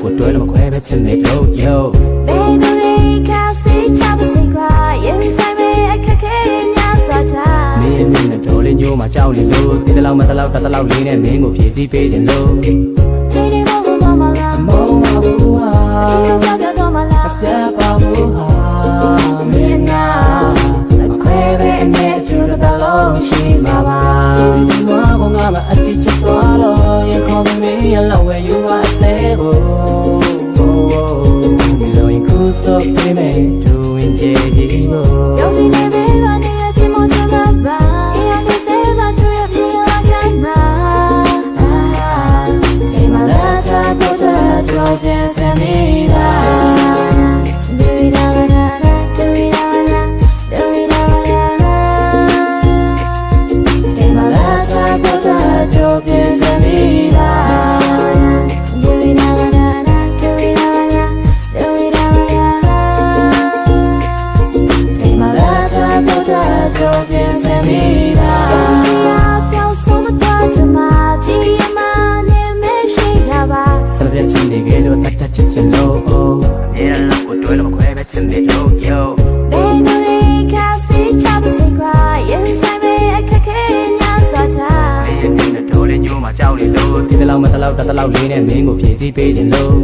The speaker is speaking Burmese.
ကိုတွဲလို့မခွဲပဲချင်နေလို့ yo ဘယ်သူတွေကစိတ်ချပါစေကွာရင်ဆိုင်မဲ့အခက်ခဲများစွာချာမင်းနဲ့နဲ့တော်လေးညို့မှာကြောက်နေလို့ဒီတလောက်မတလောက်တတလောက်လေးနဲ့မင်းကိုဖြည့်ဆည်းပေးခြင်းလို့ဒီဒီမောမလာမောမဘူးဟာဒီတော့ပြောတော့မလားအပြတ်ပါဘူးဟာမင်းနာခွဲပဲနဲ့တူတလုံးရှိမှာပါဒီမှာကငါမအတိချသွားလို့ရခေါ်မင်းရလောက်ဝဲယူပါတဲ့ကိုမလို့ရင်ခုစောပေးမယ်သူဝင်ကြည်ကြီးကို有几年没把你的寂寞就那吧，一样的谁把主要变了干嘛？谁买了这不得就变神秘了。Do it da da da, do it da da, do it da da。谁买了这不得就变神秘了。Do it da da da, do it da da, do it da da。谁买了这不得就变神秘了。只要飘送的多着嘛，记忆嘛你没睡着吧？စရပြချင်းနေကြလို့တတ်တတ်ချစ်ချင်လို့နေရလောက်ကိုတွဲလို့မခွဲပဲချင်နေလို့ yo ဘယ်သူတွေကစိတ်ချပါစေကွာရင်ဆိုင်မဲ့အခက်ခဲများစွာချာမင်းနဲ့တော်လေးညို့မှာကြောက်နေလို့ဒီတလောက်မတလောက်တတလောက်လေးနဲ့မင်းကိုဖြည့်ဆည်းပေးခြင်းလို့